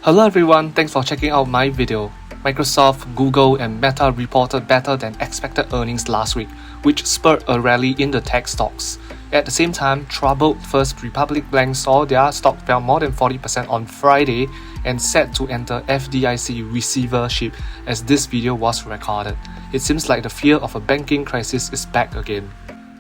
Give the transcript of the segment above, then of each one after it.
Hello everyone, thanks for checking out my video. Microsoft, Google and Meta reported better than expected earnings last week, which spurred a rally in the tech stocks. At the same time, troubled First Republic Bank saw their stock fell more than 40% on Friday and set to enter FDIC receivership as this video was recorded. It seems like the fear of a banking crisis is back again.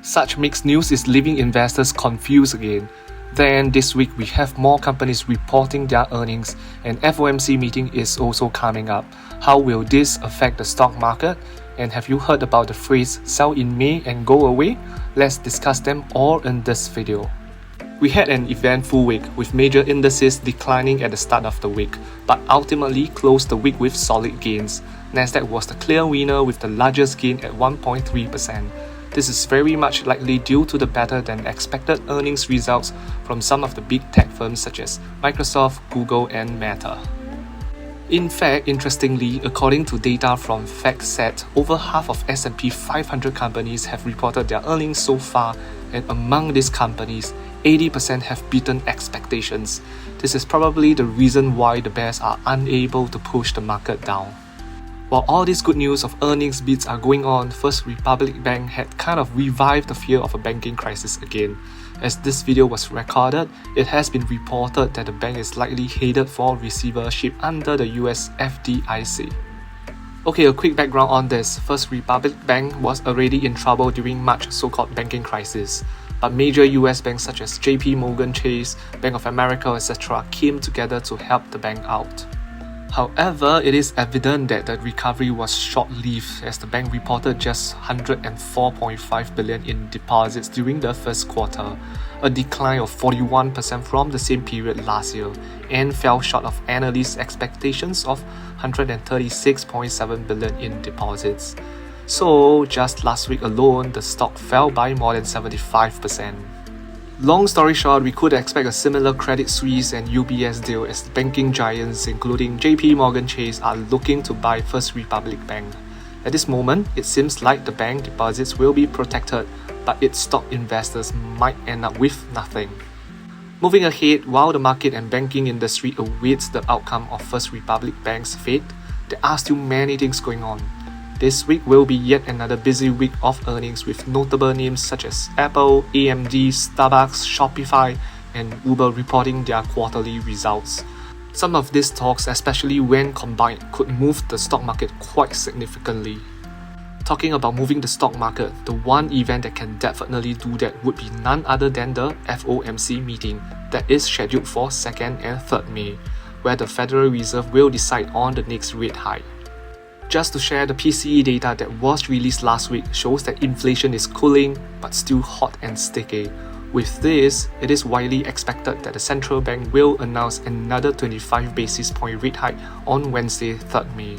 Such mixed news is leaving investors confused again. Then this week we have more companies reporting their earnings and FOMC meeting is also coming up. How will this affect the stock market? And have you heard about the phrase sell in May and go away? Let's discuss them all in this video. We had an eventful week with major indices declining at the start of the week, but ultimately closed the week with solid gains. Nasdaq was the clear winner with the largest gain at 1.3%. This is very much likely due to the better than expected earnings results from some of the big tech firms such as Microsoft, Google and Meta. In fact, interestingly, according to data from FactSet, over half of S&P 500 companies have reported their earnings so far, and among these companies, 80% have beaten expectations. This is probably the reason why the bears are unable to push the market down. While all this good news of earnings beats are going on, First Republic Bank had kind of revived the fear of a banking crisis again. As this video was recorded, it has been reported that the bank is likely headed for receivership under the US FDIC. Okay, a quick background on this. First Republic Bank was already in trouble during March's so-called banking crisis, but major US banks such as JP Chase, Bank of America, etc. came together to help the bank out. However, it is evident that the recovery was short-lived as the bank reported just $104.5 billion in deposits during the first quarter, a decline of 41% from the same period last year, and fell short of analysts' expectations of $136.7 billion in deposits. So, just last week alone, the stock fell by more than 75%. Long story short, we could expect a similar Credit Suisse and UBS deal as the banking giants including JP Chase are looking to buy First Republic Bank. At this moment, it seems like the bank deposits will be protected, but its stock investors might end up with nothing. Moving ahead, while the market and banking industry awaits the outcome of First Republic Bank's fate, there are still many things going on. This week will be yet another busy week of earnings with notable names such as Apple, AMD, Starbucks, Shopify, and Uber reporting their quarterly results. Some of these stocks, especially when combined, could move the stock market quite significantly. Talking about moving the stock market, the one event that can definitely do that would be none other than the FOMC meeting that is scheduled for 2nd and 3rd May, where the Federal Reserve will decide on the next rate hike. Just to share, the PCE data that was released last week shows that inflation is cooling but still hot and sticky. With this, it is widely expected that the central bank will announce another 25 basis point rate hike on Wednesday, 3rd May.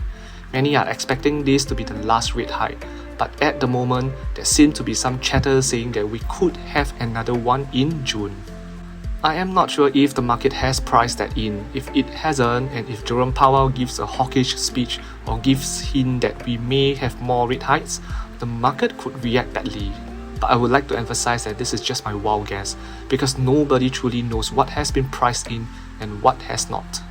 Many are expecting this to be the last rate hike, but at the moment, there seems to be some chatter saying that we could have another one in June. I am not sure if the market has priced that in. If it hasn't, and if Jerome Powell gives a hawkish speech or gives hint that we may have more rate hikes, the market could react badly. But I would like to emphasize that this is just my wild guess, because nobody truly knows what has been priced in and what has not.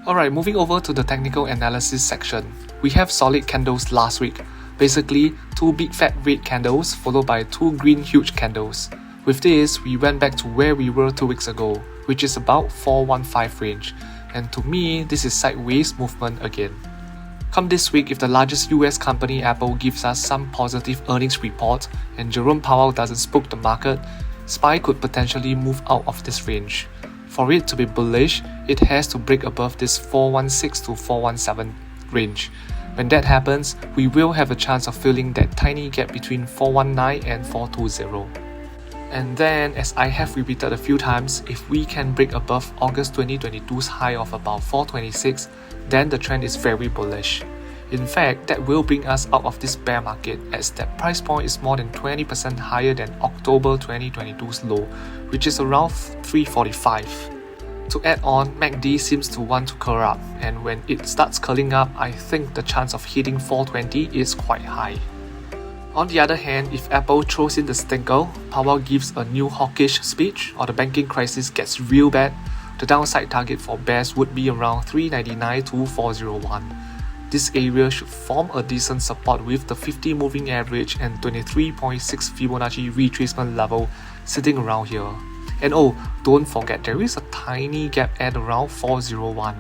Alright, moving over to the technical analysis section. We have solid candles last week. Basically, 2 big fat red candles followed by 2 green huge candles. With this, we went back to where we were 2 weeks ago, which is about 415 range, and to me, this is sideways movement again. Come this week, if the largest US company Apple gives us some positive earnings report and Jerome Powell doesn't spook the market, SPY could potentially move out of this range. For it to be bullish, it has to break above this 416 to 417 range. When that happens, we will have a chance of filling that tiny gap between 419 and 420. And then, as I have repeated a few times, if we can break above August 2022's high of about 426, then the trend is very bullish. In fact, that will bring us out of this bear market as that price point is more than 20% higher than October 2022's low, which is around 345. To add on, MACD seems to want to curl up, and when it starts curling up, I think the chance of hitting 420 is quite high. On the other hand, if Apple throws in the stinker, Powell gives a new hawkish speech, or the banking crisis gets real bad, the downside target for bears would be around 399 to 401. This area should form a decent support with the 50 moving average and 23.6 Fibonacci retracement level sitting around here. And oh, don't forget there is a tiny gap at around 401.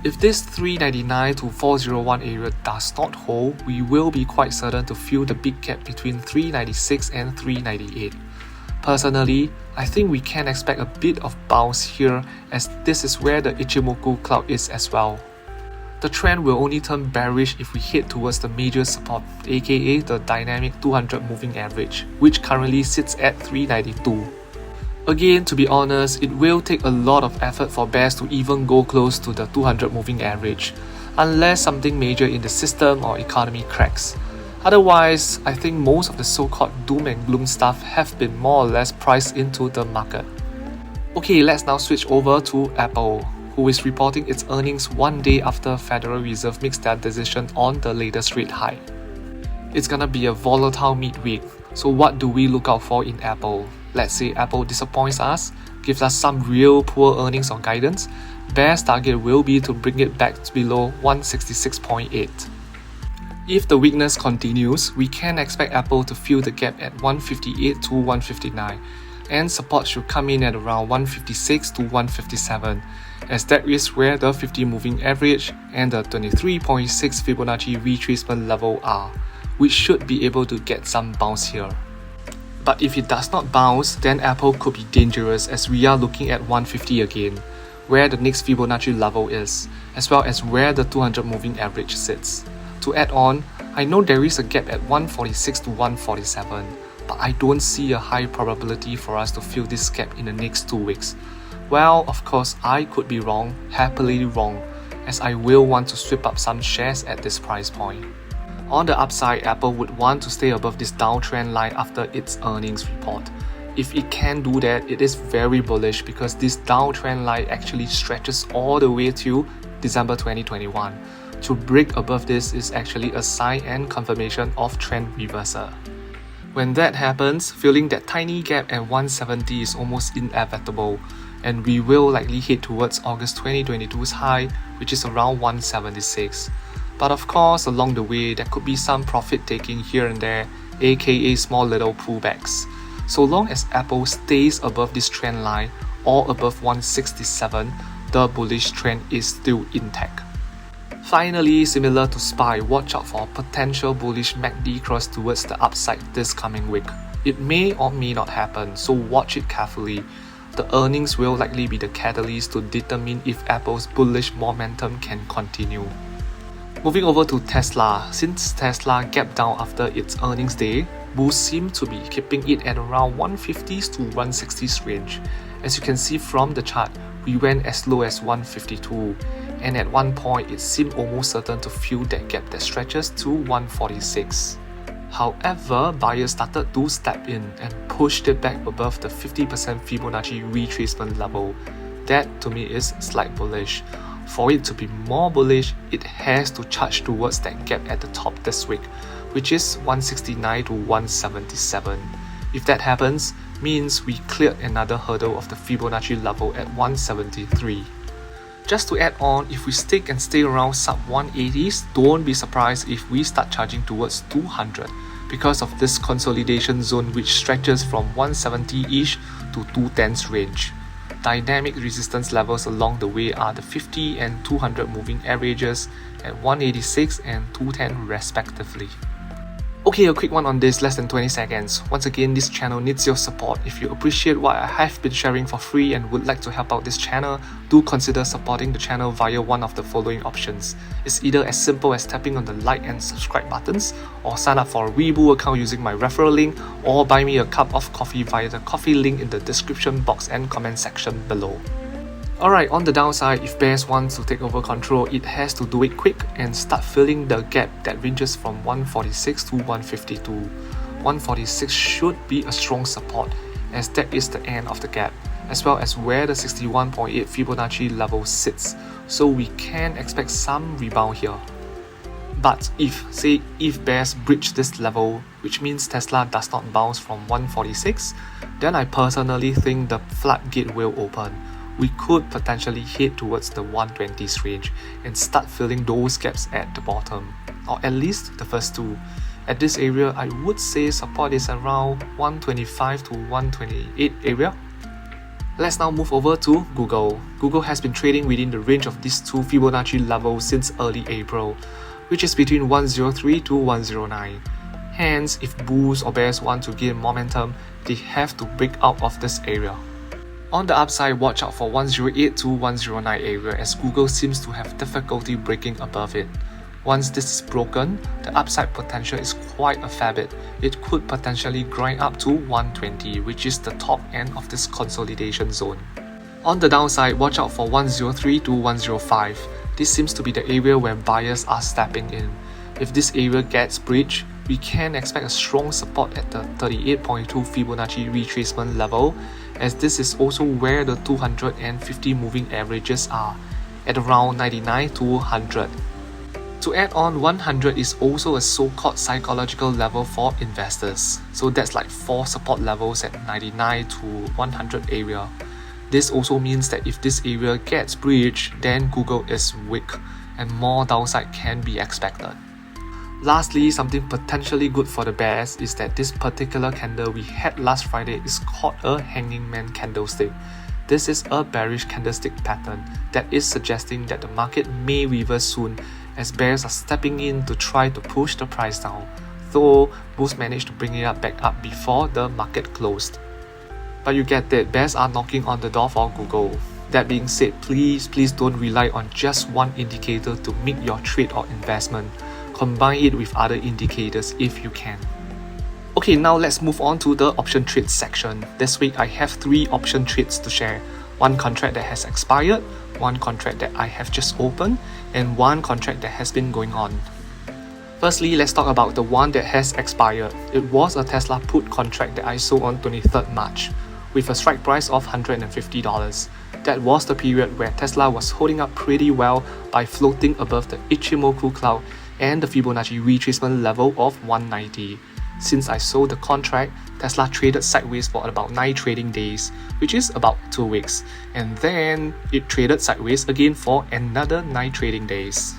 If this 399 to 401 area does not hold, we will be quite certain to fill the big gap between 396 and 398. Personally, I think we can expect a bit of bounce here as this is where the Ichimoku cloud is as well. The trend will only turn bearish if we head towards the major support, aka the dynamic 200 moving average, which currently sits at 392. Again, to be honest, it will take a lot of effort for bears to even go close to the 200 moving average, unless something major in the system or economy cracks. Otherwise, I think most of the so-called doom and gloom stuff have been more or less priced into the market. Okay, let's now switch over to Apple, who is reporting its earnings one day after Federal Reserve makes their decision on the latest rate hike. It's gonna be a volatile midweek, so what do we look out for in Apple? Let's say Apple disappoints us, gives us some real poor earnings or guidance, bear's target will be to bring it back to below 166.8. If the weakness continues, we can expect Apple to fill the gap at 158 to 159, and support should come in at around 156 to 157, as that is where the 50 moving average and the 23.6 Fibonacci retracement level are, which should be able to get some bounce here. But if it does not bounce, then Apple could be dangerous as we are looking at 150 again, where the next Fibonacci level is, as well as where the 200 moving average sits. To add on, I know there is a gap at 146 to 147, but I don't see a high probability for us to fill this gap in the next 2 weeks. Well, of course, I could be wrong, happily wrong, as I will want to sweep up some shares at this price point. On the upside, Apple would want to stay above this downtrend line after its earnings report. If it can do that, it is very bullish because this downtrend line actually stretches all the way to December 2021. To break above this is actually a sign and confirmation of trend reversal. When that happens, filling that tiny gap at 170 is almost inevitable, and we will likely head towards August 2022's high, which is around 176. But of course, along the way, there could be some profit taking here and there, aka small little pullbacks. So long as Apple stays above this trend line or above 167, the bullish trend is still intact. Finally, similar to SPY, watch out for a potential bullish MACD cross towards the upside this coming week. It may or may not happen, so watch it carefully. The earnings will likely be the catalyst to determine if Apple's bullish momentum can continue. Moving over to Tesla, since Tesla gapped down after its earnings day, bulls seem to be keeping it at around 150s to 160s range. As you can see from the chart, we went as low as 152, and at one point it seemed almost certain to fill that gap that stretches to 146. However, buyers started to step in and pushed it back above the 50% Fibonacci retracement level. That to me is slight bullish. For it to be more bullish, it has to charge towards that gap at the top this week, which is 169 to 177. If that happens, means we cleared another hurdle of the Fibonacci level at 173. Just to add on, if we stick and stay around sub 180s, don't be surprised if we start charging towards 200 because of this consolidation zone which stretches from 170-ish to 210s range. Dynamic resistance levels along the way are the 50 and 200 moving averages at 186 and 210 respectively. Okay, a quick one on this, less than 20 seconds. Once again, this channel needs your support. If you appreciate what I have been sharing for free and would like to help out this channel, do consider supporting the channel via one of the following options. It's either as simple as tapping on the like and subscribe buttons, or sign up for a Weibo account using my referral link, or buy me a cup of coffee via the coffee link in the description box and comment section below. Alright, on the downside, if bears wants to take over control, it has to do it quick and start filling the gap that ranges from 146 to 152. 146 should be a strong support as that is the end of the gap, as well as where the 61.8 Fibonacci level sits, so we can expect some rebound here. But if bears breach this level, which means Tesla does not bounce from 146, then I personally think the floodgate will open. we could potentially head towards the 120s range and start filling those gaps at the bottom, or at least the first two. At this area, I would say support is around 125 to 128 area. Let's now move over to Google. Google has been trading within the range of these two Fibonacci levels since early April, which is between 103 to 109. Hence, if bulls or bears want to gain momentum, they have to break out of this area. On the upside, watch out for 108 to 109 area as Google seems to have difficulty breaking above it. Once this is broken, the upside potential is quite a fair bit. It could potentially grind up to 120, which is the top end of this consolidation zone. On the downside, watch out for 103 to 105. This seems to be the area where buyers are stepping in. If this area gets breached, we can expect a strong support at the 38.2 Fibonacci retracement level, as this is also where the 250 moving averages are, at around 99 to 100. To add on, 100 is also a so-called psychological level for investors. So that's like 4 support levels at 99 to 100 area. This also means that if this area gets breached, then Google is weak and more downside can be expected. Lastly, something potentially good for the bears is that this particular candle we had last Friday is called a hanging man candlestick. This is a bearish candlestick pattern that is suggesting that the market may reverse soon as bears are stepping in to try to push the price down, though bulls managed to bring it back up before the market closed. But you get it, bears are knocking on the door for Google. That being said, please don't rely on just one indicator to make your trade or investment. Combine it with other indicators if you can. Okay, now let's move on to the option trades section. This week I have 3 option trades to share. One contract that has expired, one contract that I have just opened, and one contract that has been going on. Firstly, let's talk about the one that has expired. It was a Tesla put contract that I sold on 23rd March with a strike price of $150. That was the period where Tesla was holding up pretty well by floating above the Ichimoku cloud and the Fibonacci retracement level of 190. Since I sold the contract, Tesla traded sideways for about 9 trading days, which is about 2 weeks, and then it traded sideways again for another 9 trading days.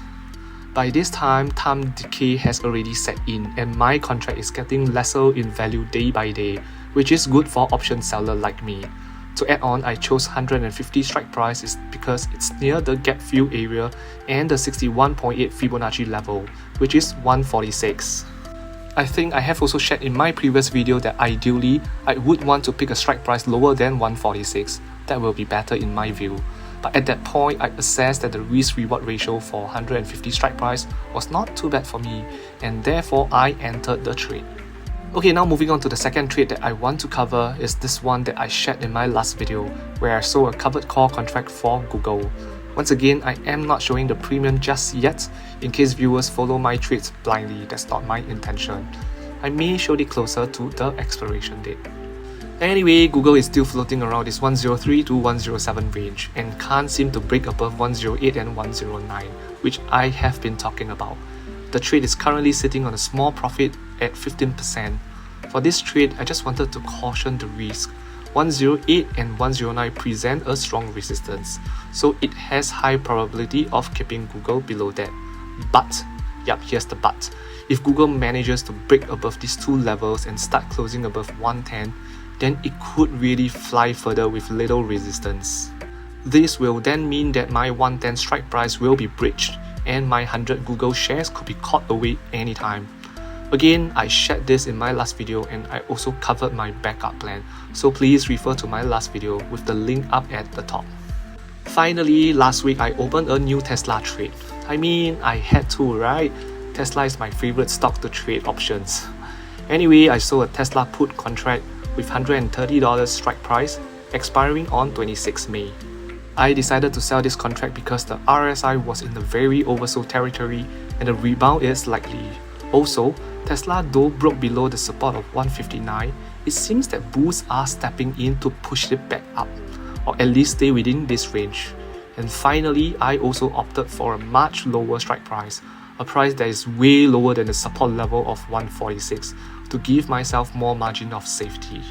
By this time decay has already set in and my contract is getting lesser in value day by day, which is good for option seller like me. To add on, I chose 150 strike price is because it's near the gap fill area and the 61.8 Fibonacci level, which is 146. I think I have also shared in my previous video that ideally, I would want to pick a strike price lower than 146. That will be better in my view. But at that point, I assessed that the risk-reward ratio for 150 strike price was not too bad for me, and therefore I entered the trade. Okay, now moving on to the second trade that I want to cover is this one that I shared in my last video, where I sold a covered call contract for Google. Once again, I am not showing the premium just yet, in case viewers follow my trades blindly. That's not my intention. I may show it closer to the expiration date. Anyway, Google is still floating around this 103 to 107 range and can't seem to break above 108 and 109, which I have been talking about. The trade is currently sitting on a small profit at 15%. For this trade, I just wanted to caution the risk. 108 and 109 present a strong resistance, so it has high probability of keeping Google below that. But, here's the but. If Google manages to break above these two levels and start closing above 110, then it could really fly further with little resistance. This will then mean that my 110 strike price will be breached and my 100 Google shares could be caught away anytime. Again, I shared this in my last video and I also covered my backup plan, so please refer to my last video with the link up at the top. Finally, last week I opened a new Tesla trade. I mean, I had to, right? Tesla is my favorite stock to trade options. Anyway, I sold a Tesla put contract with $130 strike price expiring on 26 May. I decided to sell this contract because the RSI was in the very oversold territory and the rebound is likely. Also, Tesla though broke below the support of 159, it seems that bulls are stepping in to push it back up, or at least stay within this range. And finally, I also opted for a much lower strike price, a price that is way lower than the support level of 146, to give myself more margin of safety.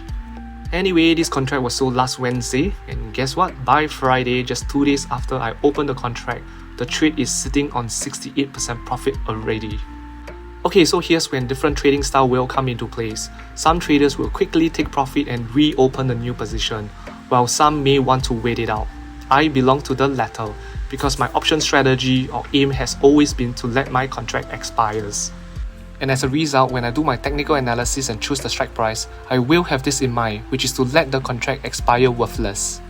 Anyway, this contract was sold last Wednesday, and guess what? By Friday, just 2 days after I opened the contract, the trade is sitting on 68% profit already. Okay, so here's when different trading style will come into place. Some traders will quickly take profit and reopen the new position, while some may want to wait it out. I belong to the latter, because my option strategy or aim has always been to let my contract expires. And as a result, when I do my technical analysis and choose the strike price, I will have this in mind, which is to let the contract expire worthless.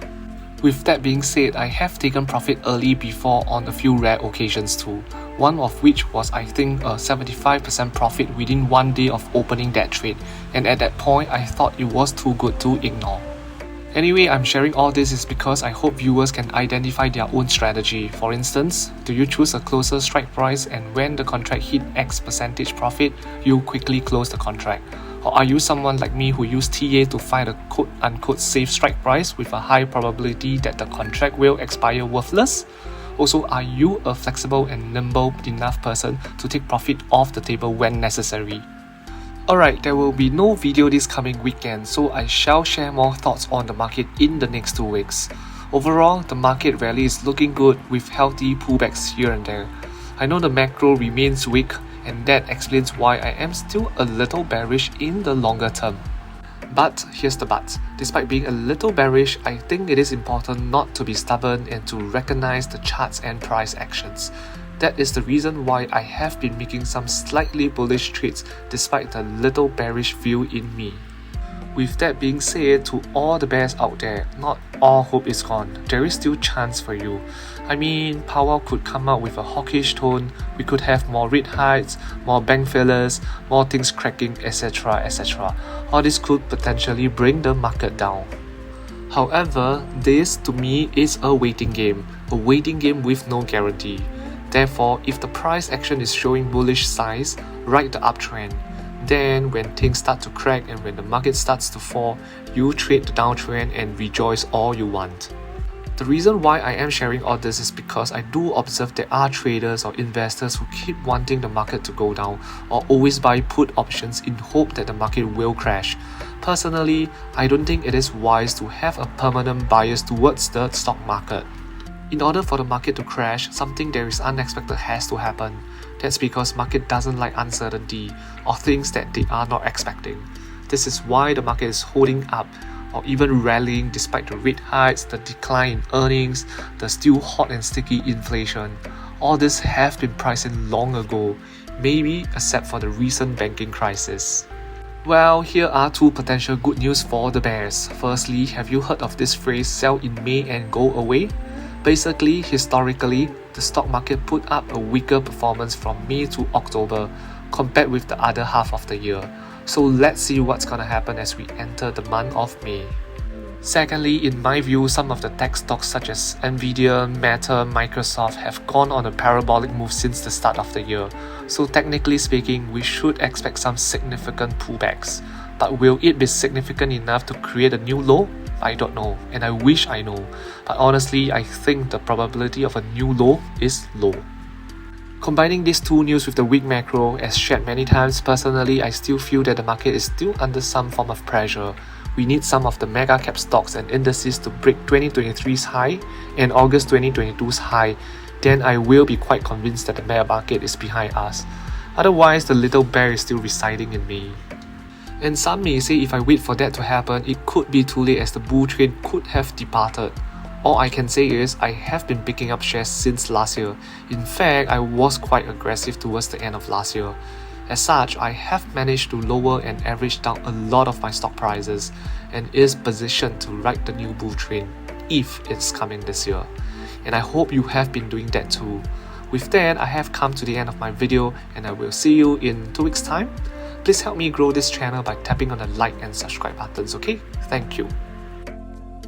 With that being said, I have taken profit early before on a few rare occasions too, one of which was I think a 75% profit within 1 day of opening that trade, and at that point I thought it was too good to ignore. Anyway, I'm sharing all this is because I hope viewers can identify their own strategy. For instance, do you choose a closer strike price and when the contract hit X percentage profit, you quickly close the contract? Or are you someone like me who use TA to find a quote-unquote safe strike price with a high probability that the contract will expire worthless? Also, are you a flexible and nimble enough person to take profit off the table when necessary? Alright, there will be no video this coming weekend, so I shall share more thoughts on the market in the next 2 weeks. Overall, the market rally is looking good with healthy pullbacks here and there. I know the macro remains weak, and that explains why I am still a little bearish in the longer term. But here's the but. Despite being a little bearish, I think it is important not to be stubborn and to recognize the charts and price actions. That is the reason why I have been making some slightly bullish trades despite the little bearish view in me. With that being said, to all the bears out there, not all hope is gone. There is still chance for you. I mean, Powell could come out with a hawkish tone, we could have more rate hikes, more bank failures, more things cracking, etc, etc. All this could potentially bring the market down. However, this to me is a waiting game with no guarantee. Therefore, if the price action is showing bullish signs, ride the uptrend. Then, when things start to crack and when the market starts to fall, you trade the downtrend and rejoice all you want. The reason why I am sharing all this is because I do observe there are traders or investors who keep wanting the market to go down or always buy put options in hope that the market will crash. Personally, I don't think it is wise to have a permanent bias towards the stock market. In order for the market to crash, something that is unexpected has to happen. That's because market doesn't like uncertainty or things that they are not expecting. This is why the market is holding up or even rallying despite the rate hikes, the decline in earnings, the still hot and sticky inflation. All this have been priced in long ago, maybe except for the recent banking crisis. Well, here are 2 potential good news for the bears. Firstly, have you heard of this phrase sell in May and go away? Basically, historically, the stock market put up a weaker performance from May to October compared with the other half of the year. So let's see what's gonna happen as we enter the month of May. Secondly, in my view, some of the tech stocks such as Nvidia, Meta, Microsoft have gone on a parabolic move since the start of the year. So technically speaking, we should expect some significant pullbacks. But will it be significant enough to create a new low? I don't know, and I wish I know. But honestly, I think the probability of a new low is low. Combining these 2 news with the weak macro, as shared many times, personally I still feel that the market is still under some form of pressure. We need some of the mega cap stocks and indices to break 2023's high and August 2022's high, then I will be quite convinced that the bear market is behind us. Otherwise, the little bear is still residing in me. And some may say if I wait for that to happen, it could be too late as the bull trend could have departed. All I can say is I have been picking up shares since last year. In fact, I was quite aggressive towards the end of last year. As such, I have managed to lower and average down a lot of my stock prices and is positioned to ride the new bull trend if it's coming this year. And I hope you have been doing that too. With that, I have come to the end of my video and I will see you in 2 weeks time. Please help me grow this channel by tapping on the like and subscribe buttons, okay? Thank you.